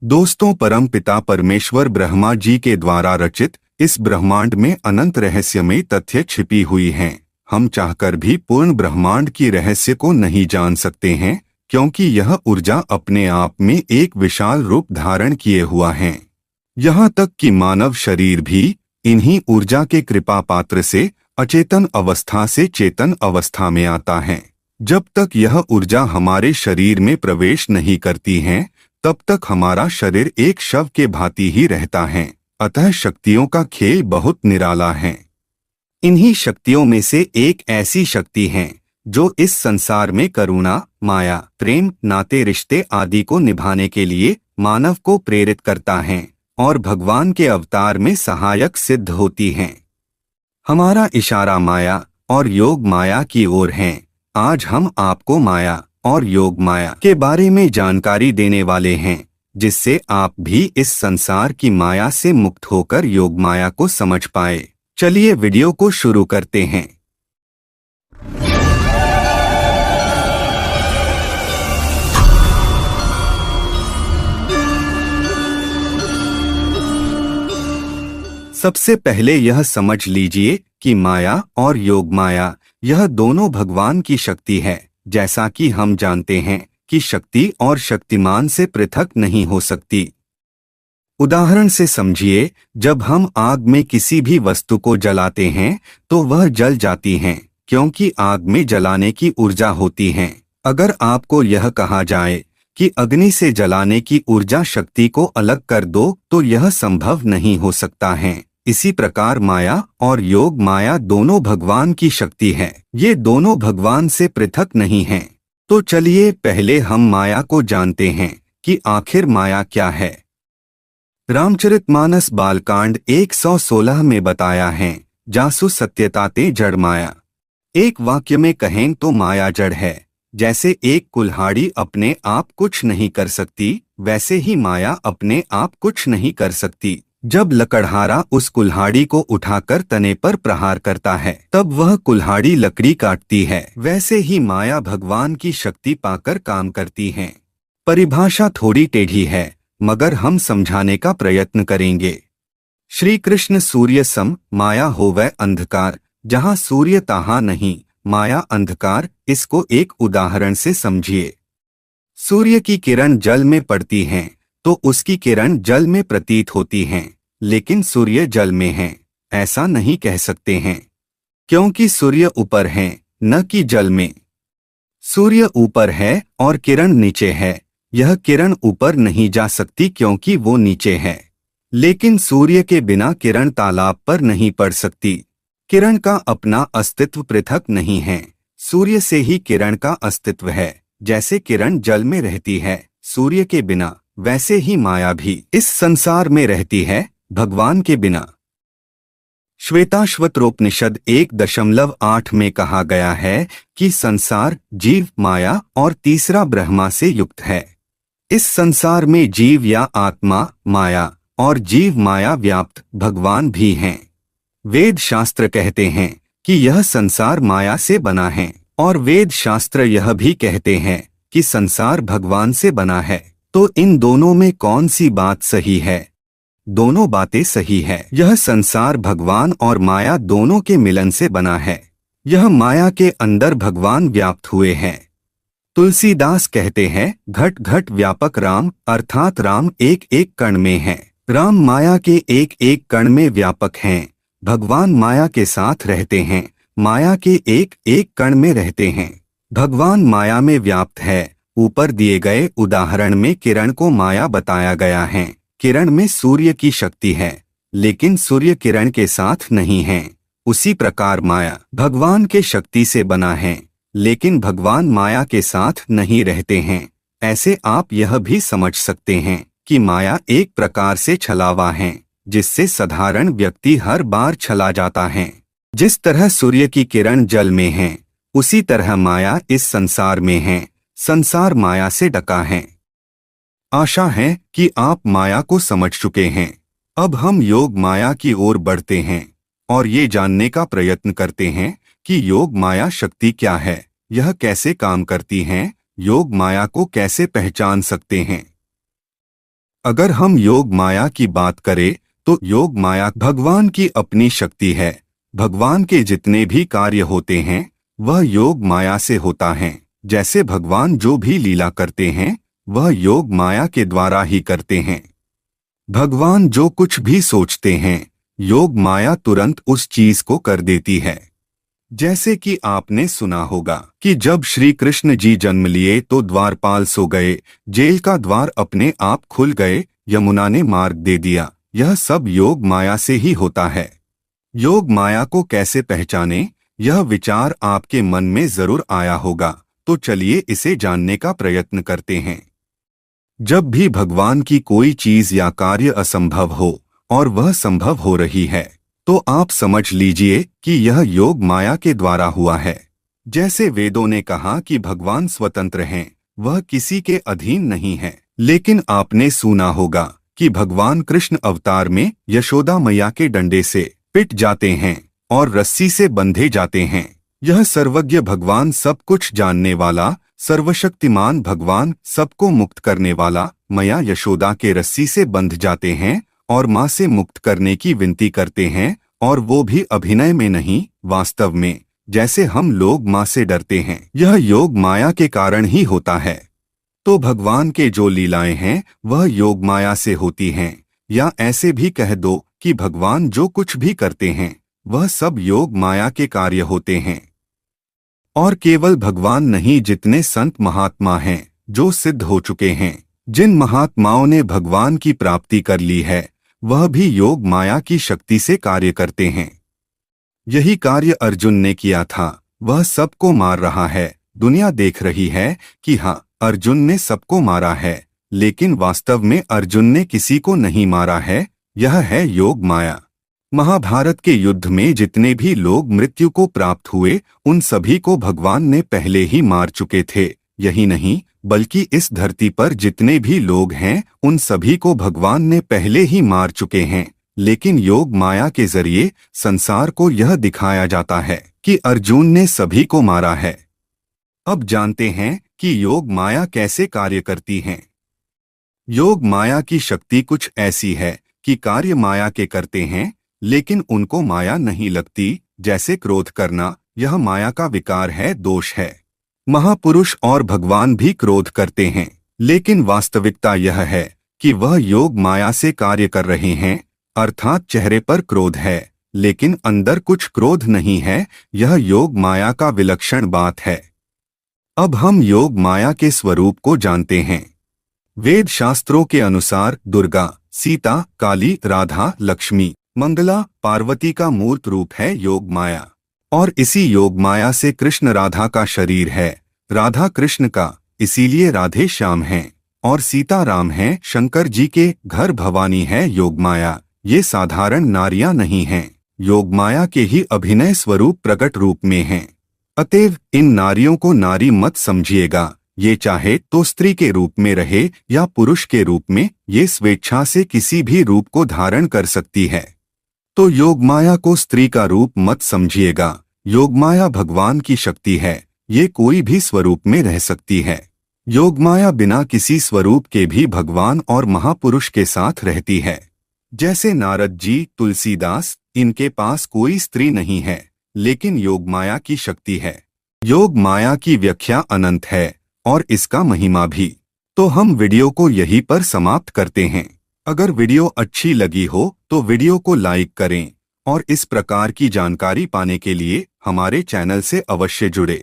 दोस्तों, परम पिता परमेश्वर ब्रह्मा जी के द्वारा रचित इस ब्रह्मांड में अनंत रहस्यमय तथ्य छिपी हुई हैं। हम चाहकर भी पूर्ण ब्रह्मांड की रहस्य को नहीं जान सकते हैं, क्योंकि यह ऊर्जा अपने आप में एक विशाल रूप धारण किए हुआ है। यहाँ तक कि मानव शरीर भी इन्हीं ऊर्जा के कृपा पात्र से अचेतन अवस्था से चेतन अवस्था में आता है। जब तक यह ऊर्जा हमारे शरीर में प्रवेश नहीं करती है, तब तक हमारा शरीर एक शव के भांति ही रहता है। अतः शक्तियों का खेल बहुत निराला है। इन्हीं शक्तियों में से एक ऐसी शक्ति है जो इस संसार में करुणा, माया, प्रेम, नाते रिश्ते आदि को निभाने के लिए मानव को प्रेरित करता है और भगवान के अवतार में सहायक सिद्ध होती है। हमारा इशारा माया और योग माया की ओर है। आज हम आपको माया और योग माया के बारे में जानकारी देने वाले हैं, जिससे आप भी इस संसार की माया से मुक्त होकर योग माया को समझ पाए। चलिए वीडियो को शुरू करते हैं। सबसे पहले यह समझ लीजिए कि माया और योग माया यह दोनों भगवान की शक्ति है। जैसा कि हम जानते हैं कि शक्ति और शक्तिमान से पृथक नहीं हो सकती। उदाहरण से समझिए, जब हम आग में किसी भी वस्तु को जलाते हैं तो वह जल जाती है, क्योंकि आग में जलाने की ऊर्जा होती है। अगर आपको यह कहा जाए कि अग्नि से जलाने की ऊर्जा शक्ति को अलग कर दो तो यह संभव नहीं हो सकता है। इसी प्रकार माया और योग माया दोनों भगवान की शक्ति है। ये दोनों भगवान से पृथक नहीं हैं। तो चलिए पहले हम माया को जानते हैं कि आखिर माया क्या है। रामचरितमानस बालकांड 116 में बताया है, जासु सत्यताते जड़ माया। एक वाक्य में कहें तो माया जड़ है। जैसे एक कुल्हाड़ी अपने आप कुछ नहीं कर सकती, वैसे ही माया अपने आप कुछ नहीं कर सकती। जब लकड़हारा उस कुल्हाड़ी को उठाकर तने पर प्रहार करता है, तब वह कुल्हाड़ी लकड़ी काटती है। वैसे ही माया भगवान की शक्ति पाकर काम करती है। परिभाषा थोड़ी टेढ़ी है, मगर हम समझाने का प्रयत्न करेंगे। श्री कृष्ण सूर्य सम माया होवै अंधकार, जहाँ सूर्य तहाँ नहीं माया अंधकार। इसको एक उदाहरण से समझिए। सूर्य की किरण जल में पड़ती हैं तो उसकी किरण जल में प्रतीत होती हैं, लेकिन सूर्य जल में है ऐसा नहीं कह सकते हैं, क्योंकि सूर्य ऊपर है न कि जल में। सूर्य ऊपर है और किरण नीचे है। यह किरण ऊपर नहीं जा सकती क्योंकि वो नीचे है। लेकिन सूर्य के बिना किरण तालाब पर नहीं पड़ सकती। किरण का अपना अस्तित्व पृथक नहीं है, सूर्य से ही किरण का अस्तित्व है। जैसे किरण जल में रहती है सूर्य के बिना, वैसे ही माया भी इस संसार में रहती है भगवान के बिना। श्वेताश्वतरोपनिषद 1.8 में कहा गया है कि संसार जीव, माया और तीसरा ब्रह्मा से युक्त है। इस संसार में जीव या आत्मा, माया और जीव माया व्याप्त भगवान भी हैं। वेद शास्त्र कहते हैं कि यह संसार माया से बना है, और वेद शास्त्र यह भी कहते हैं कि संसार भगवान से बना है। तो इन दोनों में कौन सी बात सही है? दोनों बातें सही है। यह संसार भगवान और माया दोनों के मिलन से बना है। यह माया के अंदर भगवान व्याप्त हुए हैं। तुलसीदास कहते हैं, घट घट व्यापक राम, अर्थात राम एक एक कण में है। राम माया के एक एक कण में व्यापक हैं। भगवान माया के साथ रहते हैं, माया के एक एक कण में रहते हैं। भगवान माया में व्याप्त है। ऊपर दिए गए उदाहरण में किरण को माया बताया गया है। किरण में सूर्य की शक्ति है, लेकिन सूर्य किरण के साथ नहीं है। उसी प्रकार माया भगवान के शक्ति से बना है, लेकिन भगवान माया के साथ नहीं रहते हैं। ऐसे आप यह भी समझ सकते हैं कि माया एक प्रकार से छलावा है, जिससे साधारण व्यक्ति हर बार छला जाता है। जिस तरह सूर्य की किरण जल में है, उसी तरह माया इस संसार में है। संसार माया से ढका है। आशा है कि आप माया को समझ चुके हैं। अब हम योग माया की ओर बढ़ते हैं और ये जानने का प्रयत्न करते हैं कि योग माया शक्ति क्या है, यह कैसे काम करती हैं, योग माया को कैसे पहचान सकते हैं। अगर हम योग माया की बात करें तो योग माया भगवान की अपनी शक्ति है। भगवान के जितने भी कार्य होते हैं वह योग माया से होता है। जैसे भगवान जो भी लीला करते हैं वह योग माया के द्वारा ही करते हैं। भगवान जो कुछ भी सोचते हैं योग माया तुरंत उस चीज को कर देती है। जैसे कि आपने सुना होगा कि जब श्री कृष्ण जी जन्म लिए तो द्वारपाल सो गए, जेल का द्वार अपने आप खुल गए, यमुना ने मार्ग दे दिया। यह सब योग माया से ही होता है। योग माया को कैसे पहचाने, यह विचार आपके मन में जरूर आया होगा। तो चलिए इसे जानने का प्रयत्न करते हैं। जब भी भगवान की कोई चीज या कार्य असंभव हो और वह संभव हो रही है तो आप समझ लीजिए कि यह योग माया के द्वारा हुआ है। जैसे वेदों ने कहा कि भगवान स्वतंत्र हैं, वह किसी के अधीन नहीं है। लेकिन आपने सुना होगा कि भगवान कृष्ण अवतार में यशोदा मैया के डंडे से पिट जाते हैं और रस्सी से बंधे जाते हैं। यह सर्वज्ञ भगवान, सब कुछ जानने वाला, सर्वशक्तिमान भगवान, सबको मुक्त करने वाला मैया यशोदा के रस्सी से बंध जाते हैं और माँ से मुक्त करने की विनती करते हैं, और वो भी अभिनय में नहीं, वास्तव में, जैसे हम लोग माँ से डरते हैं। यह योग माया के कारण ही होता है। तो भगवान के जो लीलाएं हैं वह योग माया से होती हैं, या ऐसे भी कह दो कि भगवान जो कुछ भी करते हैं वह सब योग माया के कार्य होते हैं। और केवल भगवान नहीं, जितने संत महात्मा हैं जो सिद्ध हो चुके हैं, जिन महात्माओं ने भगवान की प्राप्ति कर ली है, वह भी योग माया की शक्ति से कार्य करते हैं। यही कार्य अर्जुन ने किया था। वह सबको मार रहा है। दुनिया देख रही है कि हाँ, अर्जुन ने सबको मारा है, लेकिन वास्तव में अर्जुन ने किसी को नहीं मारा है। यह है योग माया। महाभारत के युद्ध में जितने भी लोग मृत्यु को प्राप्त हुए उन सभी को भगवान ने पहले ही मार चुके थे। यही नहीं, बल्कि इस धरती पर जितने भी लोग हैं उन सभी को भगवान ने पहले ही मार चुके हैं। लेकिन योग माया के जरिए संसार को यह दिखाया जाता है कि अर्जुन ने सभी को मारा है। अब जानते हैं कि योग माया कैसे कार्य करती है। योग माया की शक्ति कुछ ऐसी है कि कार्य माया के करते हैं, लेकिन उनको माया नहीं लगती। जैसे क्रोध करना, यह माया का विकार है, दोष है। महापुरुष और भगवान भी क्रोध करते हैं, लेकिन वास्तविकता यह है कि वह योग माया से कार्य कर रहे हैं। अर्थात चेहरे पर क्रोध है लेकिन अंदर कुछ क्रोध नहीं है। यह योग माया का विलक्षण बात है। अब हम योग माया के स्वरूप को जानते हैं। वेद शास्त्रों के अनुसार दुर्गा, सीता, काली, राधा, लक्ष्मी, मंगला, पार्वती का मूर्त रूप है योग माया। और इसी योग माया से कृष्ण राधा का शरीर है, राधा कृष्ण का, इसीलिए राधे श्याम हैं। और सीता राम हैं, शंकर जी के घर भवानी है योग माया। ये साधारण नारियां नहीं हैं, योग माया के ही अभिनय स्वरूप प्रकट रूप में हैं। अतएव इन नारियों को नारी मत समझिएगा। ये चाहे तो स्त्री के रूप में रहे या पुरुष के रूप में, ये स्वेच्छा से किसी भी रूप को धारण कर सकती है। तो योग माया को स्त्री का रूप मत समझिएगा। योग माया भगवान की शक्ति है, ये कोई भी स्वरूप में रह सकती है। योग माया बिना किसी स्वरूप के भी भगवान और महापुरुष के साथ रहती है। जैसे नारद जी, तुलसीदास, इनके पास कोई स्त्री नहीं है, लेकिन योग माया की शक्ति है। योग माया की व्याख्या अनंत है और इसका महिमा भी। तो हम वीडियो को यहीं पर समाप्त करते हैं। अगर वीडियो अच्छी लगी हो तो वीडियो को लाइक करें और इस प्रकार की जानकारी पाने के लिए हमारे चैनल से अवश्य जुड़े।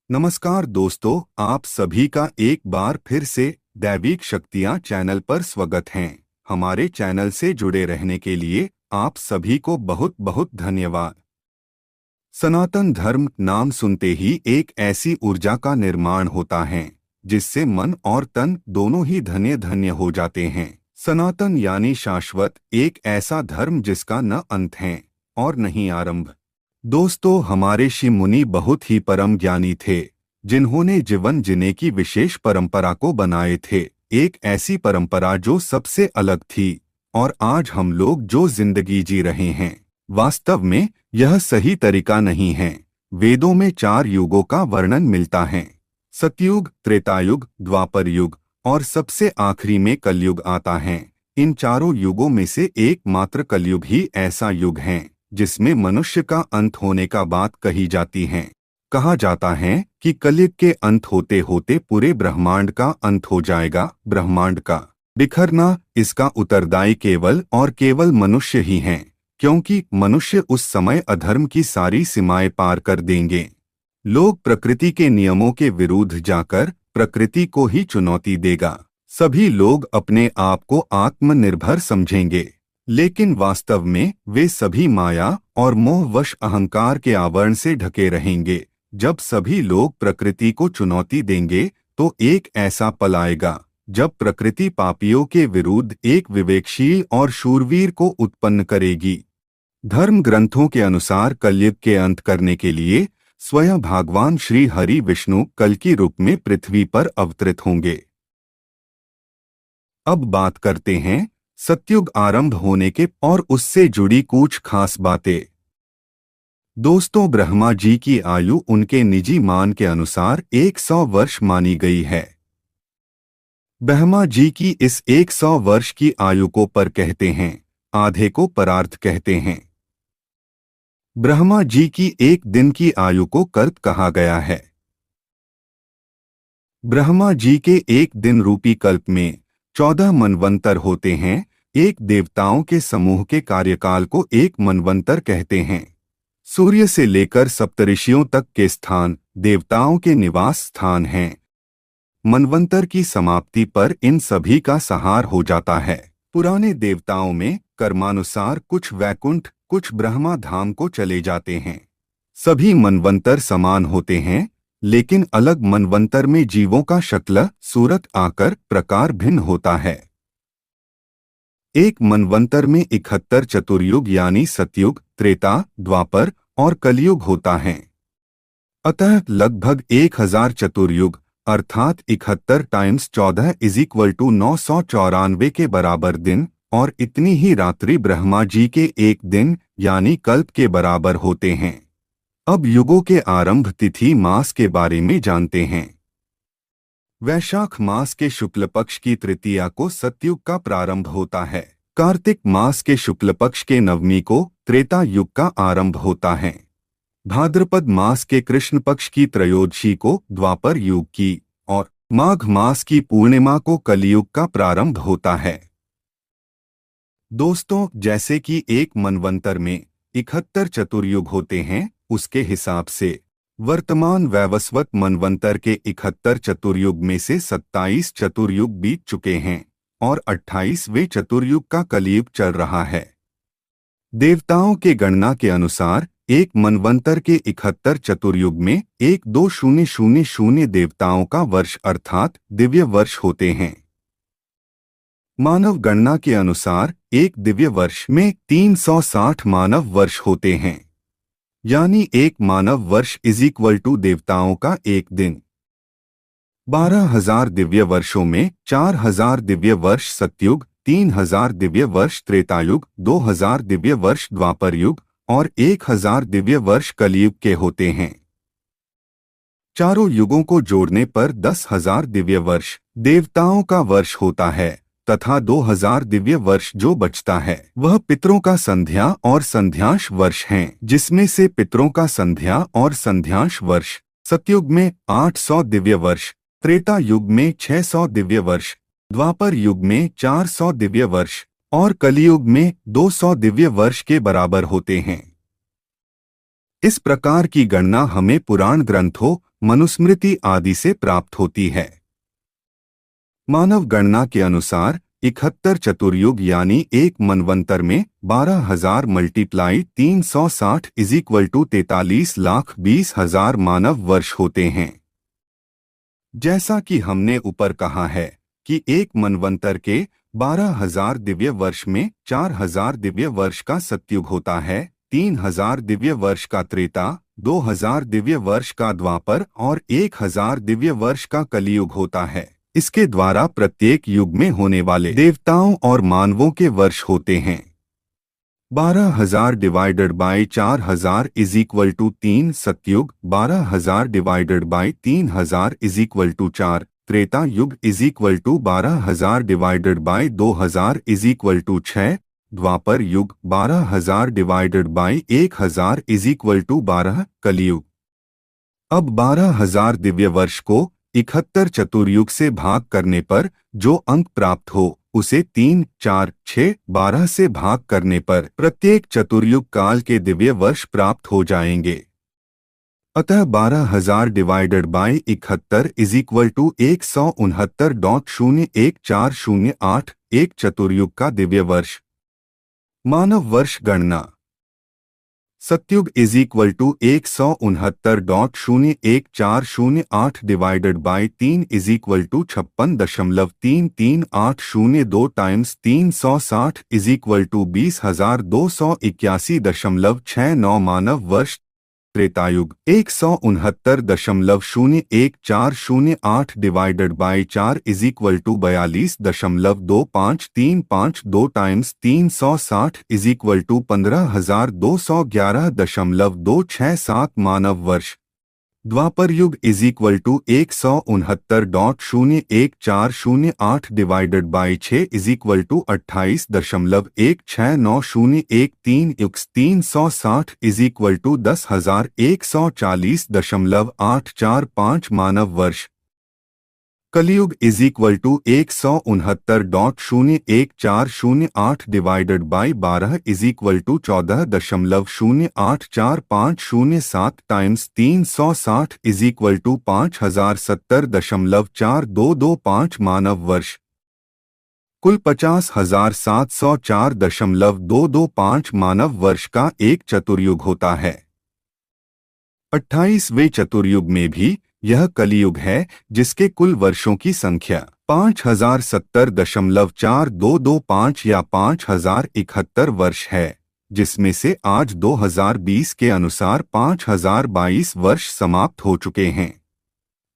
नमस्कार दोस्तों, आप सभी का एक बार फिर से दैविक शक्तियाँ चैनल पर स्वागत है। हमारे चैनल से जुड़े रहने के लिए आप सभी को बहुत बहुत धन्यवाद। सनातन धर्म नाम सुनते ही एक ऐसी ऊर्जा का निर्माण होता है जिससे मन और तन दोनों ही धन्य धन्य हो जाते हैं। सनातन यानी शाश्वत, एक ऐसा धर्म जिसका न अंत है और न ही आरंभ। दोस्तों, हमारे ऋषि मुनि बहुत ही परम ज्ञानी थे, जिन्होंने जीवन जीने की विशेष परंपरा को बनाए थे। एक ऐसी परंपरा जो सबसे अलग थी। और आज हम लोग जो जिंदगी जी रहे हैं, वास्तव में यह सही तरीका नहीं है। वेदों में 4 युगों का वर्णन मिलता है: सतयुग, त्रेतायुग, द्वापर युग और सबसे आखिरी में कलयुग आता है। इन चारों युगों में से एकमात्र कलयुग ही ऐसा युग है जिसमें मनुष्य का अंत होने का बात कही जाती है। कहा जाता है कि कलयुग के अंत होते होते पूरे ब्रह्मांड का अंत हो जाएगा। ब्रह्मांड का बिखरना, इसका उत्तरदायी केवल और केवल मनुष्य ही हैं, क्योंकि मनुष्य उस समय अधर्म की सारी सीमाएं पार कर देंगे। लोग प्रकृति के नियमों के विरुद्ध जाकर प्रकृति को ही चुनौती देगा। सभी लोग अपने आप को आत्मनिर्भर समझेंगे, लेकिन वास्तव में वे सभी माया और मोहवश अहंकार के आवरण से ढके रहेंगे। जब सभी लोग प्रकृति को चुनौती देंगे तो एक ऐसा पल आएगा जब प्रकृति पापियों के विरुद्ध एक विवेकशील और शूरवीर को उत्पन्न करेगी। धर्म ग्रंथों के अनुसार कलयुग के अंत करने के लिए स्वयं भगवान श्री हरि विष्णु कल्कि रूप में पृथ्वी पर अवतरित होंगे। अब बात करते हैं सतयुग आरंभ होने के और उससे जुड़ी कुछ खास बातें। दोस्तों, ब्रह्मा जी की आयु उनके निजी मान के अनुसार 100 वर्ष मानी गई है। ब्रह्मा जी की इस 100 वर्ष की आयु को पर कहते हैं, आधे को परार्थ कहते हैं। ब्रह्मा जी की एक दिन की आयु को कल्प कहा गया है। ब्रह्मा जी के एक दिन रूपी कल्प में 14 मनवंतर होते हैं। एक देवताओं के समूह के कार्यकाल को एक मनवंतर कहते हैं। सूर्य से लेकर सप्तऋषियों तक के स्थान देवताओं के निवास स्थान हैं। मनवंतर की समाप्ति पर इन सभी का संहार हो जाता है। पुराने देवताओं में कर्मानुसार कुछ वैकुंठ, कुछ ब्रह्मा धाम को चले जाते हैं। सभी मनवंतर समान होते हैं, लेकिन अलग मनवंतर में जीवों का शक्ल, सूरत, आकार, प्रकार भिन्न होता है। एक मनवंतर में 71 चतुर्युग यानी सतयुग, त्रेता, द्वापर और कलयुग होता है। अतः लगभग 1000 चतुर्युग अर्थात 71 टाइम्स 14 = 994 के बराबर दिन और इतनी ही रात्रि ब्रह्मा जी के एक दिन यानी कल्प के बराबर होते हैं। अब युगों के आरंभ तिथि मास के बारे में जानते हैं। वैशाख मास के शुक्ल पक्ष की तृतीया को सतयुग का प्रारंभ होता है। कार्तिक मास के शुक्ल पक्ष के नवमी को त्रेता युग का आरंभ होता है। भाद्रपद मास के कृष्ण पक्ष की त्रयोदशी को द्वापर युग की और माघ मास की पूर्णिमा को कलियुग का प्रारंभ होता है। दोस्तों, जैसे कि एक मनवंतर में 71 चतुर्युग होते हैं, उसके हिसाब से वर्तमान वैवस्वत मनवंतर के 71 चतुर्युग में से 27 चतुर्युग बीत चुके हैं और 28वें चतुर्युग का कलियुग चल रहा है। देवताओं के गणना के अनुसार एक मनवंतर के 71 चतुर्युग में 1200 देवताओं का वर्ष अर्थात दिव्य वर्ष होते हैं। मानव गणना के अनुसार एक दिव्य वर्ष में 360 मानव वर्ष होते हैं, यानी एक मानव वर्ष = देवताओं का एक दिन। 12,000 दिव्य वर्षों में 4000 दिव्य वर्ष सतयुग, 3000 दिव्य वर्ष त्रेतायुग, 2000 दिव्य वर्ष द्वापर युग और 1000 दिव्य वर्ष कलियुग के होते हैं। चारों युगों को जोड़ने पर 10,000 दिव्य वर्ष देवताओं का वर्ष होता है तथा 2000 दिव्य वर्ष जो बचता है वह पितरों का संध्या और संध्यांश वर्ष हैं, जिसमें से पितरों का संध्या और संध्यांश वर्ष सतयुग में 800 दिव्य वर्ष, त्रेता युग में 600 दिव्य वर्ष, द्वापर युग में 400 दिव्य वर्ष और कलियुग में 200 दिव्य वर्ष के बराबर होते हैं। इस प्रकार की गणना हमें पुराण ग्रंथों, मनुस्मृति आदि से प्राप्त होती है। मानव गणना के अनुसार 71 चतुर्युग यानी एक मनवंतर में 12,000 × 360 = 43,20,000 मानव वर्ष होते हैं। जैसा कि हमने ऊपर कहा है कि एक मनवंतर के 12,000 दिव्य वर्ष में 4,000 दिव्य वर्ष का सतयुग होता है, 3,000 दिव्य वर्ष का त्रेता, 2,000 दिव्य वर्ष का द्वापर और 1,000 दिव्य वर्ष का कलियुग होता है। इसके द्वारा प्रत्येक युग में होने वाले देवताओं और मानवों के वर्ष होते हैं। 12,000 / 4,000 = 3 सतयुग, 12,000 / 3,000 = 4 Treta Yuga is equal to 12,000 divided by 2000 is equal to 6। Dwapar Yuga 12,000 divided by 1000 is equal to 12। Kalyug. अब 12,000 दिव्य वर्ष को 71 चतुर्युग से भाग करने पर जो अंक प्राप्त हो उसे 3, 4, 6, 12 से भाग करने पर प्रत्येक चतुर्युग काल के दिव्य वर्ष प्राप्त हो जाएंगे। अतः 12,000 divided by 71 is equal to 169.01408 एक चतुर्युग का दिव्य वर्ष। मानव वर्ष गणना। Satyug is equal to 169.01408 divided by 3 is equal to 56.33802 times 360 is equal to 20,281.69 मानव वर्ष। Tretayug 169.01408 divided by 4 is equal to 42.25352 times 360 is equal to 15,211.267 मानव वर्ष। Dwapar Yuga is equal to 169.01408 divided by 6 is equal to 28.169013 युग 360 इज इक्वल टू 10,140.845 मानव वर्ष। Kalyug is equal to 169.01408 divided by 12 is equal to 14.084507 times 360 is equal to 5,070.4225 मानव वर्ष। कुल 50,704.225 मानव वर्ष का एक चतुर्युग होता है। 28वें चतुर्युग में भी यह कलियुग है जिसके कुल वर्षों की संख्या 5,070.4225 या 5,071 वर्ष है, जिसमें से आज 2020 के अनुसार 5,022 वर्ष समाप्त हो चुके हैं।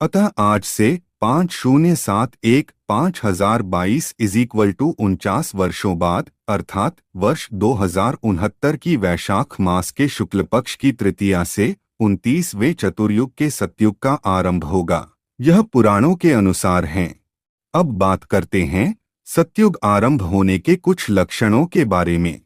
अतः आज से 5071 इज इक्वल टू 49 वर्षों बाद अर्थात वर्ष 2069 की वैशाख मास के शुक्ल पक्ष की तृतीया से 29वें चतुर्युग के सतयुग का आरंभ होगा। यह पुराणों के अनुसार हैं। अब बात करते हैं सतयुग आरंभ होने के कुछ लक्षणों के बारे में।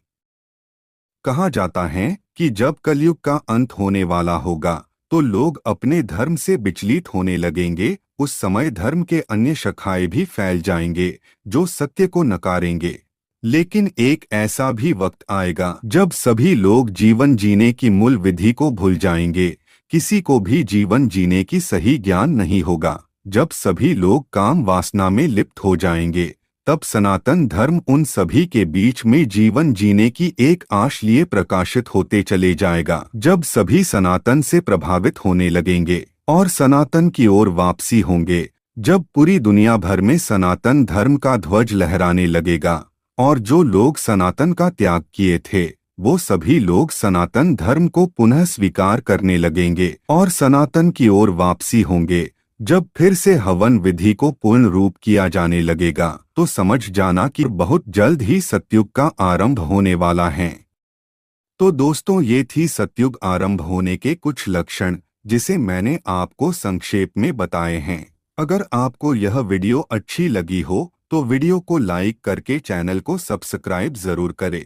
कहा जाता है कि जब कलयुग का अंत होने वाला होगा तो लोग अपने धर्म से विचलित होने लगेंगे। उस समय धर्म के अन्य शाखाएं भी फैल जाएंगे जो सत्य को नकारेंगे। लेकिन एक ऐसा भी वक्त आएगा जब सभी लोग जीवन जीने की मूल विधि को भूल जाएंगे। किसी को भी जीवन जीने की सही ज्ञान नहीं होगा। जब सभी लोग काम वासना में लिप्त हो जाएंगे तब सनातन धर्म उन सभी के बीच में जीवन जीने की एक आश लिए प्रकाशित होते चले जाएगा। जब सभी सनातन से प्रभावित होने लगेंगे और सनातन की ओर वापसी होंगे, जब पूरी दुनिया भर में सनातन धर्म का ध्वज लहराने लगेगा और जो लोग सनातन का त्याग किए थे वो सभी लोग सनातन धर्म को पुनः स्वीकार करने लगेंगे और सनातन की ओर वापसी होंगे, जब फिर से हवन विधि को पूर्ण रूप किया जाने लगेगा तो समझ जाना कि बहुत जल्द ही सतयुग का आरंभ होने वाला है। तो दोस्तों, ये थी सतयुग आरंभ होने के कुछ लक्षण जिसे मैंने आपको संक्षेप में बताए हैं। अगर आपको यह वीडियो अच्छी लगी हो तो वीडियो को लाइक करके चैनल को सब्सक्राइब जरूर करें।